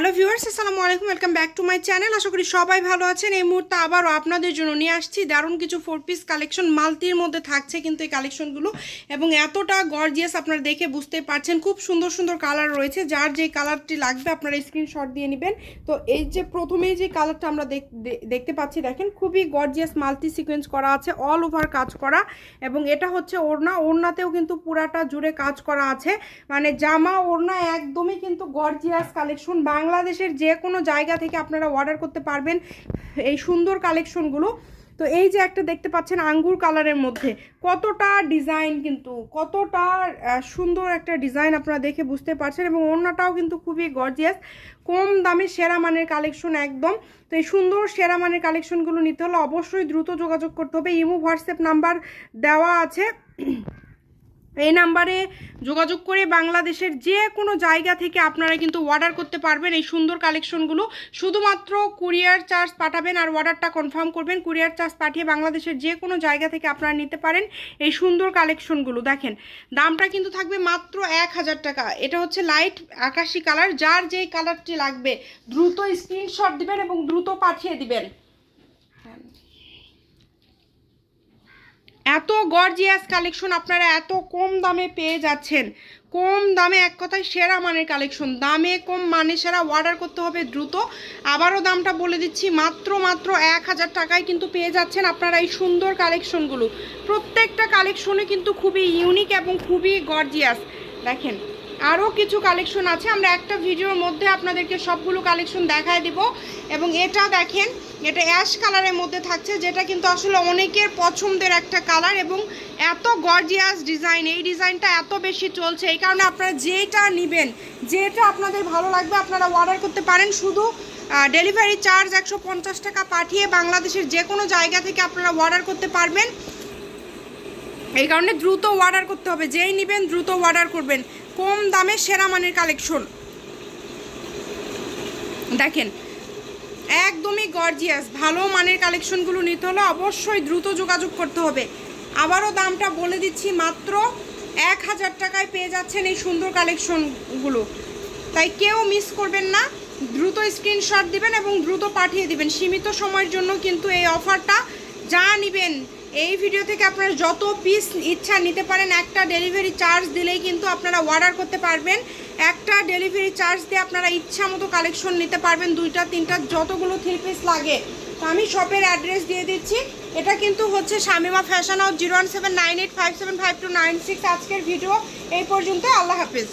Hello viewers, আসসালামু আলাইকুম, welcome back to my channel. আশা করি সবাই ভালো আছেন। এই মুহূর্তে আবারও আপনাদের জন্য নিয়ে আসছি দারুণ কিছু 4 পিস কালেকশন। মাল্টির মধ্যে থাকছে কিন্তু এই কালেকশনগুলো, এবং এতটা গর্জিয়াস আপনারা দেখে বুঝতেই পারছেন। খুব সুন্দর সুন্দর কালার রয়েছে, যার যে কালারটি লাগবে আপনারা স্ক্রিনশট দিয়ে নেবেন। তো এই যে প্রথমেই যে কালারটা আমরা দেখতে পাচ্ছি, দেখেন খুবই গর্জিয়াস মাল্টি সিকোয়েন্স করা আছে, অল ওভার কাজ করা, এবং এটা হচ্ছে ওড়না। ওড়নাতেও কিন্তু পুরাটা জুড়ে কাজ করা আছে, মানে জামা ওড়না একদমই কিন্তু গর্জিয়াস কালেকশন। বাংলাদেশের যে কোনো জায়গা থেকে আপনারা অর্ডার করতে পারবেন এই সুন্দর কালেকশনগুলো। তো এই যে একটা দেখতে পাচ্ছেন আঙ্গুর কালারের মধ্যে, কতটা ডিজাইন, কিন্তু কতটা সুন্দর একটা ডিজাইন আপনারা দেখে বুঝতে পারছেন, এবং ওড়নাটাও কিন্তু খুবই গর্জিয়াস। কম দামে সেরা মানের কালেকশন একদম। তো এই সুন্দর সেরা মানের কালেকশনগুলো নিতে হলে অবশ্যই দ্রুত যোগাযোগ করতে হবে। ইমো হোয়াটসঅ্যাপ নাম্বার দেওয়া আছে, এই নাম্বারে যোগাযোগ করে বাংলাদেশের যে কোনো জায়গা থেকে আপনারা কিন্তু অর্ডার করতে পারবেন এই সুন্দর কালেকশনগুলো। শুধুমাত্র কুরিয়ার চার্জ পাঠাবেন আর অর্ডারটা কনফার্ম করবেন। কুরিয়ার চার্জ পাঠিয়ে বাংলাদেশের যে কোনো জায়গা থেকে আপনারা নিতে পারেন এই সুন্দর কালেকশনগুলো। দেখেন দামটা কিন্তু থাকবে মাত্র 1000 টাকা। এটা হচ্ছে লাইট আকাশি কালার। যার যেই কালারটি লাগবে দ্রুত স্ক্রিনশট দিবেন এবং দ্রুত পাঠিয়ে দিবেন। এত গর্জিয়াস কালেকশন আপনারা এত কম দামে পেয়ে যাচ্ছেন। কম দামে, এক কথায় সেরা মানের কালেকশন। দামে কম মানে সেরা, অর্ডার করতে হবে দ্রুত। আবারও দামটা বলে দিচ্ছি, মাত্র 1000 টাকায় কিন্তু পেয়ে যাচ্ছেন আপনারা এই সুন্দর কালেকশনগুলো। প্রত্যেকটা কালেকশনে কিন্তু খুবই ইউনিক এবং খুবই গর্জিয়াস। দেখেন আরও কিছু কালেকশন আছে, আমরা একটা ভিডিওর মধ্যে আপনাদেরকে সবগুলো কালেকশন দেখায় দিব। এবং এটা দেখেন, এটা অ্যাশ কালারের মধ্যে থাকছে, যেটা কিন্তু আসলে অনেকের পছন্দের একটা কালার, এবং এত গর্জিয়াস ডিজাইন। এই ডিজাইনটা এত বেশি চলছে, এই কারণে আপনারা যেটা নেবেন, যেটা আপনাদের ভালো লাগবে আপনারা অর্ডার করতে পারেন। শুধু ডেলিভারি চার্জ 150 টাকা পাঠিয়ে বাংলাদেশের যে কোনো জায়গা থেকে আপনারা অর্ডার করতে পারবেন। এই কারণে দ্রুত অর্ডার করতে হবে, যেই নেবেন দ্রুত অর্ডার করবেন। কম দামে সেরা মানের কালেকশন দেখেন, একদমই গর্জিয়াস। ভালো মানের কালেকশনগুলো নিতে হলে অবশ্যই দ্রুত যোগাযোগ করতে হবে। আবারও দামটা বলে দিচ্ছি, মাত্র 1000 টাকায় পেয়ে যাচ্ছেন এই সুন্দর কালেকশনগুলো। তাই কেউ মিস করবেন না, দ্রুত স্ক্রিনশট দিবেন এবং দ্রুত পাঠিয়ে দিবেন। সীমিত সময়ের জন্য কিন্তু এই অফারটা। যা নেবেন এই ভিডিও থেকে আপনারা যত পিস ইচ্ছা নিতে পারেন। একটা ডেলিভারি চার্জ দিলেই কিন্তু আপনারা অর্ডার করতে পারবেন। একটা ডেলিভারি চার্জ দিয়ে আপনারা ইচ্ছা মতো কালেকশন নিতে পারবেন, 2টা 3টা যতগুলো 3 পিস লাগে। তো আমি শপের অ্যাড্রেস দিয়ে দিচ্ছি। এটা কিন্তু হচ্ছে শামিমা ফ্যাশন হাউস, 01798575296। আজকের ভিডিও এই পর্যন্ত। আল্লাহ হাফিজ।